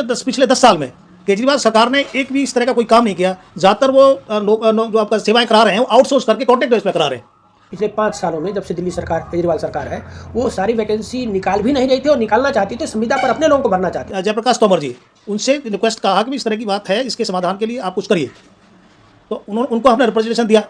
पिछले 10 साल में केजरीवाल सरकार ने एक भी इस तरह का कोई काम नहीं किया। ज़्यादातर वो जो आपका सेवाएं करा रहे हैं वो आउटसोर्स करके कॉन्ट्रैक्ट बेस पे करा रहे हैं। पिछले 5 सालों में जब से दिल्ली सरकार केजरीवाल सरकार है वो सारी वैकेंसी निकाल भी नहीं रही थी और निकालना चाहती थी, संविदा पर अपने लोगों को भरना चाहती थी। जयप्रकाश तोमर जी, उनसे रिक्वेस्ट कहा कि इस तरह की बात है, इसके समाधान के लिए आप कुछ करिए। तो उनको हमने रिप्रेजेंटेशन दिया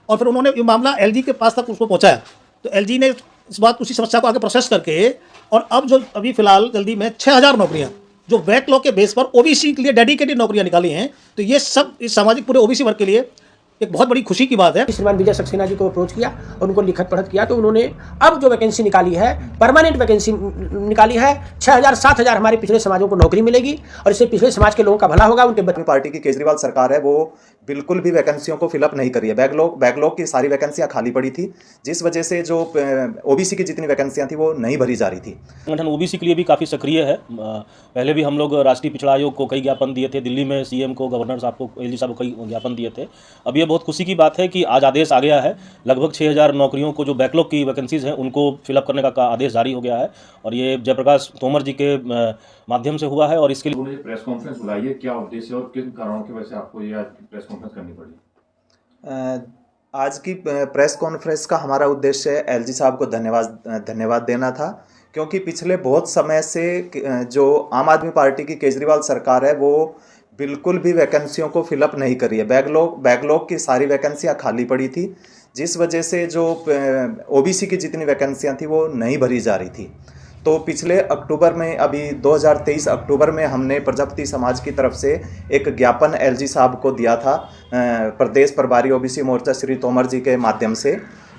और फिर उन्होंने ये मामला एलजी के पास तक उसको पहुँचाया। तो एलजी ने उसी समस्या को आगे प्रोसेस करके और अब जो अभी फिलहाल जल्दी में 6000 नौकरियाँ जो बैकलॉग के बेस पर ओबीसी के लिए डेडिकेटेड नौकरियां निकाली हैं। तो ये सब इस सामाजिक पूरे ओबीसी वर्ग के लिए एक बहुत बड़ी खुशी की बात है। श्रीमान विजय सक्सेना जी को अप्रोच किया और उनको लिखत पढ़त किया तो उन्होंने अब जो वैकेंसी निकाली है, परमानेंट वैकेंसी निकाली है, 6000-7000 हमारे पिछड़े समाजों को नौकरी मिलेगी और इससे पिछड़े समाज के लोगों का भला होगा। उनके पार्टी की केजरीवाल सरकार है वो बिल्कुल भी वैकेंसियों को फिलअप नहीं करी है। बैकलॉग की सारी वैकेंसियां खाली पड़ी थी, जिस वजह से जो ओबीसी की जितनी वैकेंसियां थी वो नहीं भरी जा रही थी। संगठन ओबीसी के लिए भी काफ़ी सक्रिय है। पहले भी हम लोग राष्ट्रीय पिछड़ा आयोग को कई ज्ञापन दिए थे, दिल्ली में सीएम को, गवर्नर साहब को, एलजी साहब को कई ज्ञापन दिए थे। अब ये बहुत खुशी की बात है कि आज आदेश आ गया है। लगभग 6000 नौकरियों को जो बैकलॉग की वैकेंसीज हैं उनको फिलअप करने का आदेश जारी हो गया है और ये जयप्रकाश तोमर जी के माध्यम से हुआ है। और इसके लिए प्रेस कॉन्फ्रेंस बुलाई है, क्या उद्देश्य और किन कारणों की वजह से आपको ये प्रेस कॉन्फ्रेंस करनी पड़ी? आज की प्रेस कॉन्फ्रेंस का हमारा उद्देश्य एलजी साहब को धन्यवाद देना था, क्योंकि पिछले बहुत समय से जो आम आदमी पार्टी की केजरीवाल सरकार है वो बिल्कुल भी वैकेंसियों को फिलअप नहीं करी है। बैकलॉग की सारी वैकेंसियां खाली पड़ी थी, जिस वजह से जो ओबीसी की जितनी वैकेंसियां थी वो नहीं भरी जा रही थी। तो पिछले अक्टूबर में, अभी 2023 अक्टूबर में हमने प्रजापति समाज की तरफ से एक ज्ञापन एलजी साहब को दिया था, प्रदेश प्रभारी ओबीसी मोर्चा श्री तोमर जी के माध्यम से।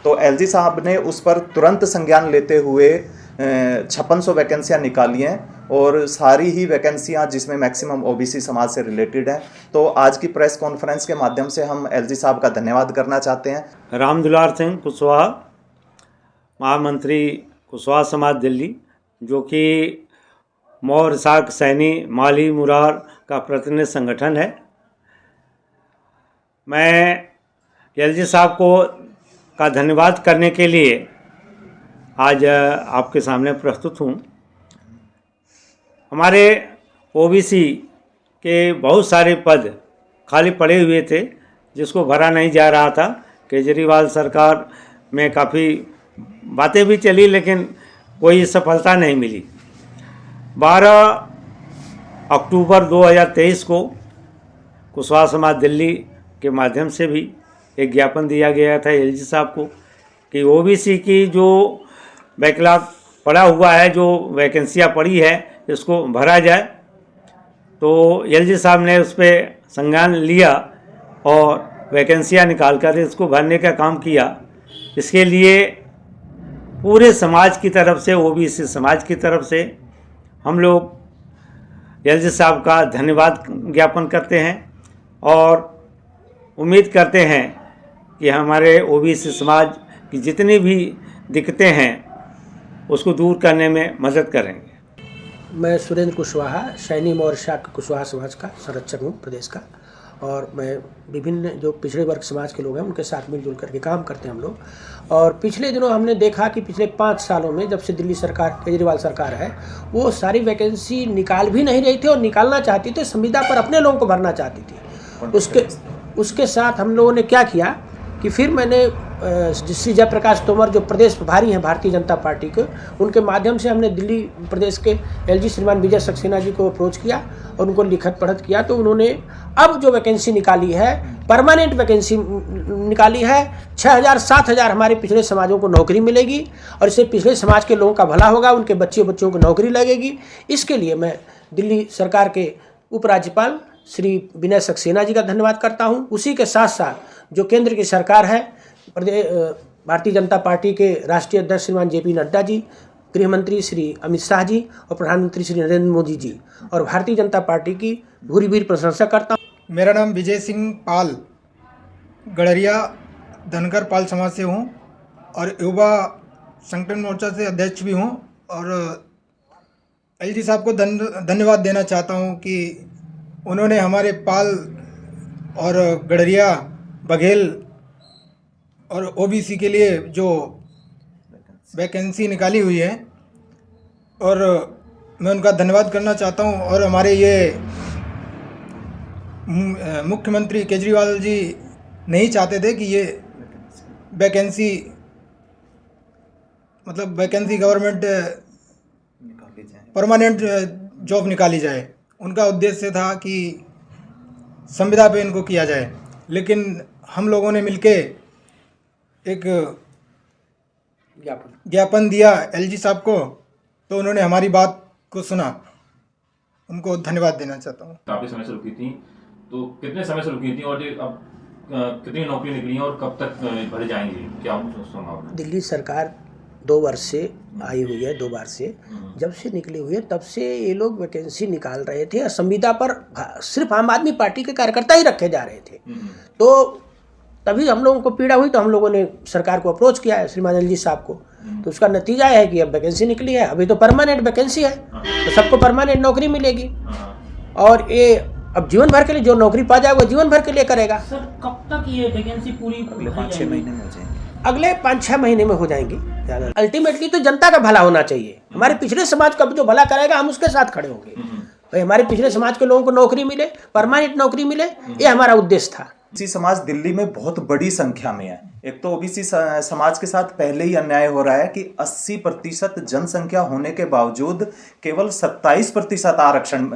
तो एलजी साहब ने उस पर तुरंत संज्ञान लेते हुए 5600 वैकेंसियाँ निकाली हैं और सारी ही वैकेंसियाँ जिसमें मैक्सिमम ओबीसी समाज से रिलेटेड हैं। तो आज की प्रेस कॉन्फ्रेंस के माध्यम से हम एलजी साहब का धन्यवाद करना चाहते हैं। रामदुलार सिंह कुशवाहा, महामंत्री कुशवाहा समाज दिल्ली, जो कि मौर्य साक सैनी माली मुरार का प्रतिनिधि संगठन है। मैं एलजी साहब का धन्यवाद करने के लिए आज आपके सामने प्रस्तुत हूँ। हमारे ओबीसी के बहुत सारे पद खाली पड़े हुए थे जिसको भरा नहीं जा रहा था। केजरीवाल सरकार में काफ़ी बातें भी चली लेकिन कोई सफलता नहीं मिली। 12 अक्टूबर 2023 को कुशवाहा समाज दिल्ली के माध्यम से भी एक ज्ञापन दिया गया था एलजी साहब को कि ओबीसी की जो बैकलॉग पड़ा हुआ है, जो वैकेंसियाँ पड़ी है, इसको भरा जाए। तो एलजी साहब ने उस पर संज्ञान लिया और वैकेंसियाँ निकाल कर इसको भरने का काम किया। इसके लिए पूरे समाज की तरफ से, ओबीसी समाज की तरफ से हम लोग एलजी साहब का धन्यवाद ज्ञापन करते हैं और उम्मीद करते हैं कि हमारे ओबीसी समाज की जितनी भी दिक्कतें हैं उसको दूर करने में मदद करेंगे। मैं सुरेंद्र कुशवाहा, सैनी मौर्य शाक कुशवाहा समाज का संरक्षक हूँ प्रदेश का, और मैं विभिन्न जो पिछड़े वर्ग समाज के लोग हैं उनके साथ मिलजुल करके काम करते हैं हम लोग। और पिछले दिनों हमने देखा कि पिछले 5 सालों में जब से दिल्ली सरकार केजरीवाल सरकार है वो सारी वैकेंसी निकाल भी नहीं रही थी और निकालना चाहती थी, संविदा पर अपने लोगों को भरना चाहती थी। उसके साथ हम लोगों ने क्या किया कि फिर मैंने श्री जयप्रकाश तोमर जो प्रदेश प्रभारी हैं भारतीय जनता पार्टी के, उनके माध्यम से हमने दिल्ली प्रदेश के एलजी श्रीमान विजय सक्सेना जी को अप्रोच किया और उनको लिखत पढ़त किया। तो उन्होंने अब जो वैकेंसी निकाली है, परमानेंट वैकेंसी निकाली है, 6000-7000 हमारे पिछड़े समाजों को नौकरी मिलेगी और इससे पिछड़े समाज के लोगों का भला होगा, उनके बच्चों को नौकरी लगेगी। इसके लिए मैं दिल्ली सरकार के उपराज्यपाल श्री विनय सक्सेना जी का धन्यवाद करता हूं। उसी के साथ साथ जो केंद्र की सरकार है, भारतीय जनता पार्टी के राष्ट्रीय अध्यक्ष श्रीमान जेपी नड्डा जी, गृह मंत्री श्री अमित शाह जी और प्रधानमंत्री श्री नरेंद्र मोदी जी और भारतीय जनता पार्टी की भूरी भूरी प्रशंसा करता हूँ। मेरा नाम विजय सिंह पाल, गड़रिया धनकर पाल समाज से हूँ और युवा संगठन मोर्चा से अध्यक्ष भी हूँ। और एलजी साहब को धन्यवाद देना चाहता हूँ कि उन्होंने हमारे पाल और गड़रिया बघेल और ओबीसी के लिए जो वैकेंसी निकाली हुई है और मैं उनका धन्यवाद करना चाहता हूं। और हमारे ये मुख्यमंत्री केजरीवाल जी नहीं चाहते थे कि ये वैकेंसी गवर्नमेंट परमानेंट जॉब निकाली जाए। उनका उद्देश्य था कि संविदा पे इनको किया जाए, लेकिन हम लोगों ने मिलके एक ज्ञापन दिया एलजी साहब को, तो उन्होंने हमारी बात को सुना। उनको धन्यवाद देना चाहता हूँ। काफी समय से रुकी थी, तो कितने समय से रुकी थी और ये अब कितनी नौकरी निकली हैं और कब तक भरे जाएंगी, क्या संभावना? दिल्ली सरकार 2 वर्ष से आई हुई है, 2 बार से जब से निकली हुई है तब से ये लोग वैकेंसी निकाल रहे थे और संविदा पर सिर्फ आम आदमी पार्टी के कार्यकर्ता ही रखे जा रहे थे। तो तभी हम लोगों को पीड़ा हुई, तो हम लोगों ने सरकार को अप्रोच किया है, श्रीमान एलजी साहब को। तो उसका नतीजा है कि अब वैकेंसी निकली है, अभी तो परमानेंट वैकेंसी है, तो सबको परमानेंट नौकरी मिलेगी। और ये अब जीवन भर के लिए जो नौकरी पा जाएगा वो जीवन भर के लिए करेगा। सर कब तक ये वैकेंसी पूरी अगले 5-6 महीने में हो जाएंगे। अगले 5-6 महीने में हो जाएंगी। अल्टीमेटली तो जनता का भला होना चाहिए। हमारे पिछड़े समाज का जो भला कराएगा हम उसके साथ खड़े होंगे। भाई हमारे पिछड़े समाज के लोगों को नौकरी मिले, परमानेंट नौकरी मिले, ये हमारा उद्देश्य था। ओबीसी समाज दिल्ली में बहुत बड़ी संख्या में है। एक तो ओबीसी समाज के साथ पहले ही अन्याय हो रहा है कि 80% जनसंख्या होने के बावजूद केवल 27% आरक्षण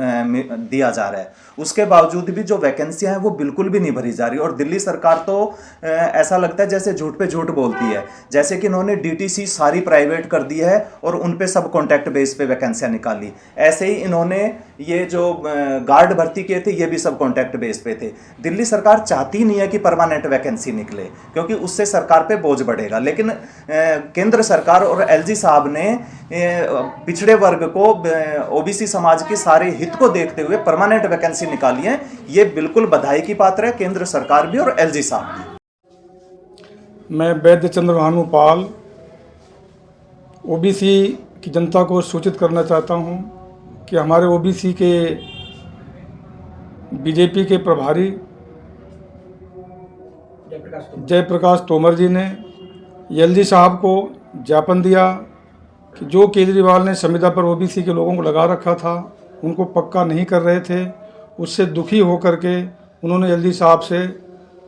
दिया जा रहा है। उसके बावजूद भी जो वैकेंसियां हैं वो बिल्कुल भी नहीं भरी जा रही। और दिल्ली सरकार तो ऐसा लगता है जैसे झूठ पे झूठ बोलती है, जैसे कि इन्होंने डीटीसी सारी प्राइवेट कर दी है और उन पे सब कॉन्ट्रैक्ट बेस पे वैकेंसियां निकाली। ऐसे ही इन्होंने ये जो गार्ड भर्ती किए थे ये भी सब कॉन्ट्रैक्ट बेस पे थे। दिल्ली सरकार चाहती नहीं है कि परमानेंट वैकेंसी निकले, क्योंकि उससे सरकार पे बोझ बढ़ेगा। लेकिन केंद्र सरकार और एलजी साहब ने पिछड़े वर्ग को, ओबीसी समाज के सारे हित को देखते हुए परमानेंट वैकेंसी निकाली है। ये बिल्कुल बधाई की पात्र है, केंद्र सरकार भी और एलजी साहब भी। मैं वैद्य चंद्र भानुपाल ओबीसी की जनता को सूचित करना चाहता हूं कि हमारे ओबीसी के बीजेपी के प्रभारी जयप्रकाश तोमर जी ने एलजी साहब को ज्ञापन दिया कि जो केजरीवाल ने संविदा पर ओबीसी के लोगों को लगा रखा था, उनको पक्का नहीं कर रहे थे। उससे दुखी होकर के उन्होंने एलजी साहब से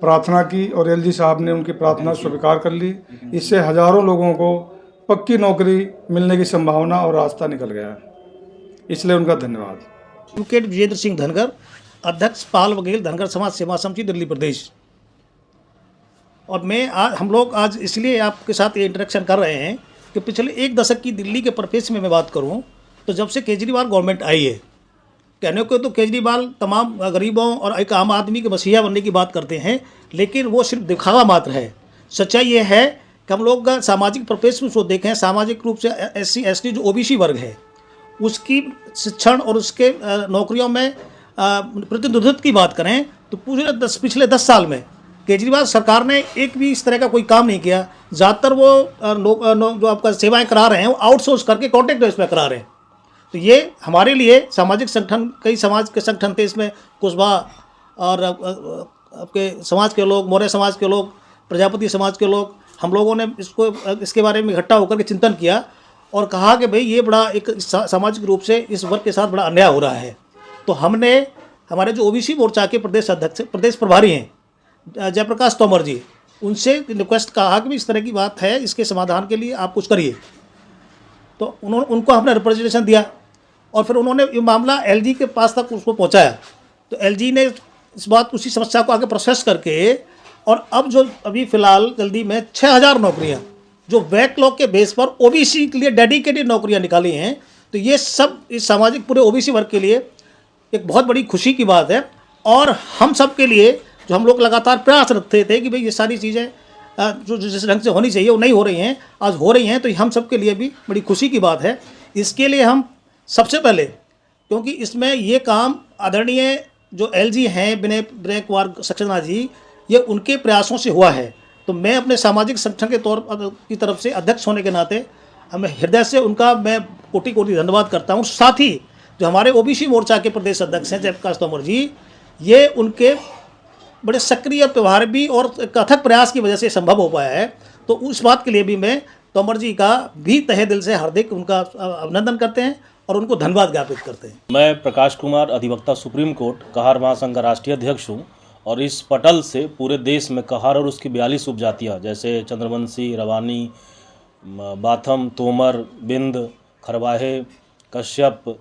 प्रार्थना की और एलजी साहब ने उनकी प्रार्थना स्वीकार कर ली। इससे हज़ारों लोगों को पक्की नौकरी मिलने की संभावना और रास्ता निकल गया है, इसलिए उनका धन्यवाद। एडवोकेट विजेंद्र सिंह धनगर, अध्यक्ष पाल वकील धनगर समाज सेवा समिति दिल्ली प्रदेश। और हम लोग आज इसलिए आपके साथ ये इंटरेक्शन कर रहे हैं कि पिछले 1 दशक की दिल्ली के परिप्रेक्ष्य में मैं बात करूं तो जब से केजरीवाल गवर्नमेंट आई है, कहने को तो केजरीवाल तमाम गरीबों और एक आम आदमी के मसीहा बनने की बात करते हैं, लेकिन वो सिर्फ दिखावा मात्र है। सच्चाई ये है कि हम लोग सामाजिक परिप्रेक्ष्य में उसको देखें, सामाजिक रूप से SC ST जो OBC वर्ग है उसकी शिक्षण और उसके नौकरियों में प्रतिनिधित्व की बात करें तो पिछले 10 साल में केजरीवाल सरकार ने एक भी इस तरह का कोई काम नहीं किया। ज़्यादातर वो जो आपका सेवाएं करा रहे हैं वो आउटसोर्स करके कॉन्ट्रैक्ट बेस पे करा रहे हैं। तो ये हमारे लिए सामाजिक संगठन, कई समाज के संगठन थे इसमें, कुशवाहा और आपके समाज के लोग, मौर्य समाज के लोग, प्रजापति समाज के लोग, हम लोगों ने इसके बारे में इकट्ठा होकर के चिंतन किया और कहा कि भाई ये बड़ा एक सामाजिक रूप से इस वर्ग के साथ बड़ा अन्याय हो रहा है। तो हमने हमारे जो OBC मोर्चा के प्रदेश अध्यक्ष, प्रदेश प्रभारी हैं जयप्रकाश तोमर जी, उनसे रिक्वेस्ट कहा कि इस तरह की बात है, इसके समाधान के लिए आप कुछ करिए। तो उनको हमने रिप्रेजेंटेशन दिया और फिर उन्होंने ये मामला LG के पास तक उसको पहुंचाया। तो LG ने उसी समस्या को आगे प्रोसेस करके और अब जो अभी फ़िलहाल जल्दी में 6000 नौकरियां जो बैकलॉग के बेस पर OBC के लिए डेडिकेटेड नौकरियां निकाली हैं। तो ये सब इस सामाजिक पूरे OBC वर्ग के लिए एक बहुत बड़ी खुशी की बात है। और हम सब के लिए जो हम लोग लगातार प्रयास रखते थे कि भाई ये सारी चीज़ें जो जिस ढंग से होनी चाहिए वो नहीं हो रही हैं, आज हो रही हैं, तो हम सब के लिए भी बड़ी खुशी की बात है। इसके लिए हम सबसे पहले, क्योंकि इसमें ये काम आदरणीय जो LG हैं विनय कुमार सक्सेना जी, ये उनके प्रयासों से हुआ है। तो मैं अपने सामाजिक संगठन के की तरफ से अध्यक्ष होने के नाते हमें हृदय से उनका मैं कोटि कोटि धन्यवाद करता हूँ। साथ ही जो हमारे OBC मोर्चा के प्रदेश अध्यक्ष हैं जयप्रकाश तोमर जी, ये उनके बड़े सक्रिय व्यवहार भी और कथक प्रयास की वजह से संभव हो पाया है। तो उस बात के लिए भी मैं तोमर जी का भी तहे दिल से हार्दिक उनका अभिनंदन करते हैं और उनको धन्यवाद ज्ञापित करते हैं। मैं प्रकाश कुमार, अधिवक्ता सुप्रीम कोर्ट, कहार महासंघ का राष्ट्रीय अध्यक्ष हूँ और इस पटल से पूरे देश में कहार और उसकी 42 उपजातियाँ जैसे चंद्रवंशी, रवानी, बाथम, तोमर, बिंद, खरवाहे, कश्यप,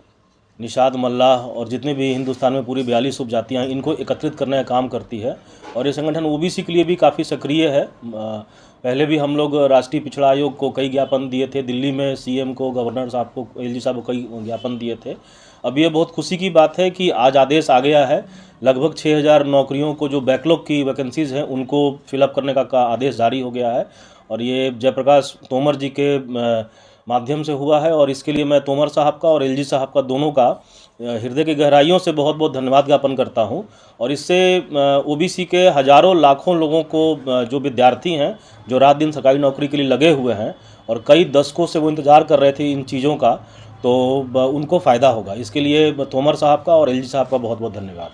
निषाद, मल्लाह और जितने भी हिंदुस्तान में पूरी 42 उपजातियाँ हैं, इनको एकत्रित करने का काम करती है। और ये संगठन ओबीसी के लिए भी काफ़ी सक्रिय है। पहले भी हम लोग राष्ट्रीय पिछड़ा आयोग को कई ज्ञापन दिए थे, दिल्ली में सीएम को, गवर्नर साहब को, एलजी साहब को कई ज्ञापन दिए थे। अब ये बहुत खुशी की बात है कि आज आदेश आ गया है। लगभग 6000 नौकरियों को, जो बैकलॉग की वैकेंसीज़ हैं, उनको फिलअप करने का आदेश जारी हो गया है और ये जयप्रकाश तोमर जी के माध्यम से हुआ है। और इसके लिए मैं तोमर साहब का और एलजी साहब का, दोनों का हृदय की गहराइयों से बहुत बहुत धन्यवाद ज्ञापन करता हूं। और इससे ओबीसी के हज़ारों लाखों लोगों को, जो विद्यार्थी हैं, जो रात दिन सरकारी नौकरी के लिए लगे हुए हैं और कई दशकों से वो इंतज़ार कर रहे थे इन चीज़ों का, तो उनको फ़ायदा होगा। इसके लिए तोमर साहब का और एलजी साहब का बहुत बहुत धन्यवाद।